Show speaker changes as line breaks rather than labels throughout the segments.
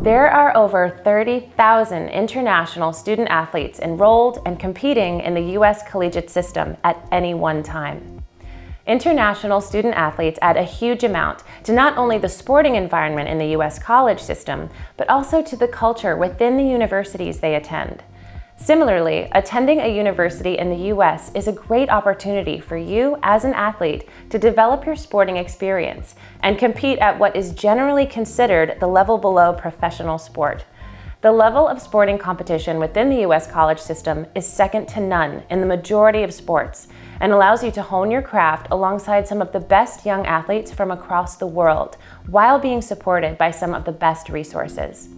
There are over 30,000 international student athletes enrolled and competing in the U.S. collegiate system at any one time. International student athletes add a huge amount to not only the sporting environment in the U.S. college system, but also to the culture within the universities they attend. Similarly, attending a university in the U.S. is a great opportunity for you as an athlete to develop your sporting experience and compete at what is generally considered the level below professional sport. The level of sporting competition within the U.S. college system is second to none in the majority of sports and allows you to hone your craft alongside some of the best young athletes from across the world while being supported by some of the best resources.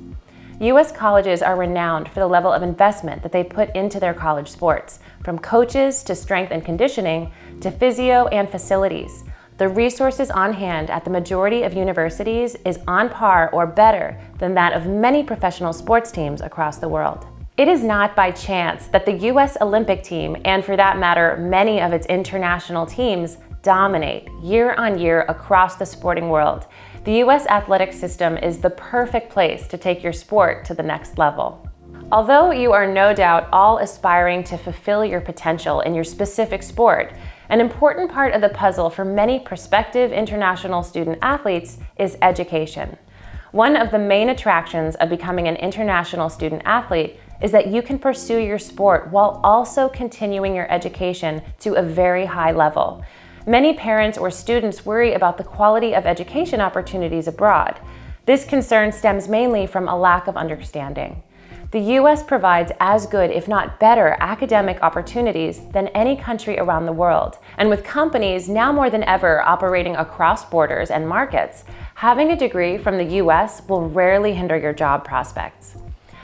U.S. colleges are renowned for the level of investment that they put into their college sports, from coaches to strength and conditioning to physio and facilities. The resources on hand at the majority of universities is on par or better than that of many professional sports teams across the world. It is not by chance that the U.S. Olympic team, and for that matter, many of its international teams, dominate year on year across the sporting world. The U.S. athletic system is the perfect place to take your sport to the next level. Although you are no doubt all aspiring to fulfill your potential in your specific sport, an important part of the puzzle for many prospective international student athletes is education. One of the main attractions of becoming an international student athlete is that you can pursue your sport while also continuing your education to a very high level. Many parents or students worry about the quality of education opportunities abroad. This concern stems mainly from a lack of understanding. The U.S. provides as good, if not better, academic opportunities than any country around the world. And with companies now more than ever operating across borders and markets, having a degree from the U.S. will rarely hinder your job prospects.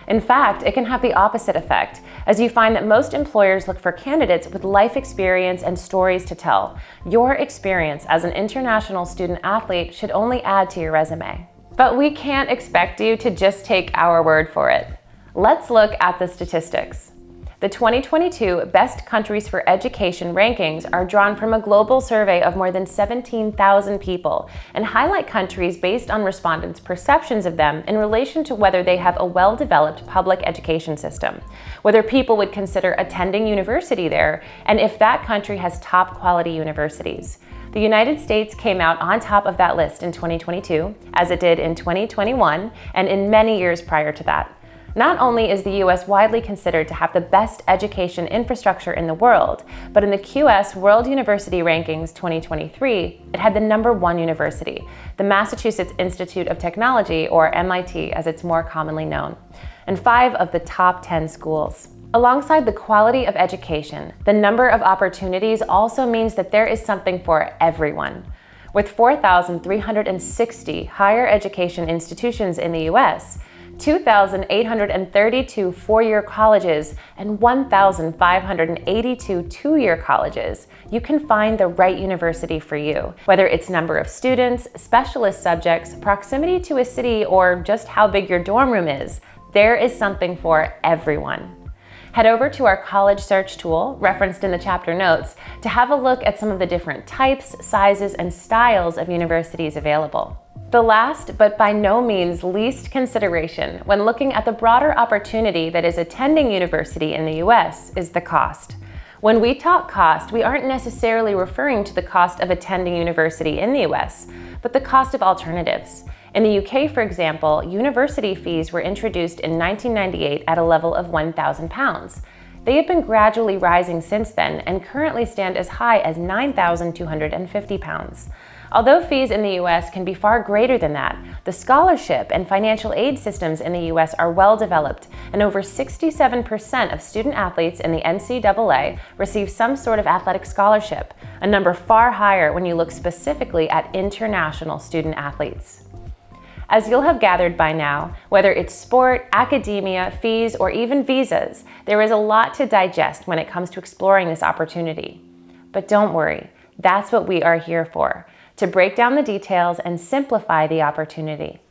In fact, it can have the opposite effect, as you find that most employers look for candidates with life experience and stories to tell. Your experience as an international student athlete should only add to your resume. But we can't expect you to just take our word for it. Let's look at the statistics. The 2022 Best Countries for Education rankings are drawn from a global survey of more than 17,000 people and highlight countries based on respondents' perceptions of them in relation to whether they have a well-developed public education system, whether people would consider attending university there, and if that country has top-quality universities. The United States came out on top of that list in 2022, as it did in 2021 and in many years prior to that. Not only is the U.S. widely considered to have the best education infrastructure in the world, but in the QS World University Rankings 2023, it had the #1 university, the Massachusetts Institute of Technology, or MIT as it's more commonly known, and 5 of the top 10 schools. Alongside the quality of education, the number of opportunities also means that there is something for everyone. With 4,360 higher education institutions in the U.S., 2,832 four-year colleges, and 1,582 two-year colleges, you can find the right university for you. Whether it's number of students, specialist subjects, proximity to a city, or just how big your dorm room is, there is something for everyone. Head over to our college search tool, referenced in the chapter notes, to have a look at some of the different types, sizes, and styles of universities available. The last, but by no means least consideration when looking at the broader opportunity that is attending university in the U.S. is the cost. When we talk cost, we aren't necessarily referring to the cost of attending university in the U.S., but the cost of alternatives. In the UK, for example, university fees were introduced in 1998 at a level of £1,000. They have been gradually rising since then and currently stand as high as £9,250. Although fees in the US can be far greater than that, the scholarship and financial aid systems in the US are well developed, and over 67% of student athletes in the NCAA receive some sort of athletic scholarship, a number far higher when you look specifically at international student athletes. As you'll have gathered by now, whether it's sport, academia, fees, or even visas, there is a lot to digest when it comes to exploring this opportunity. But don't worry, that's what we are here for, to break down the details and simplify the opportunity.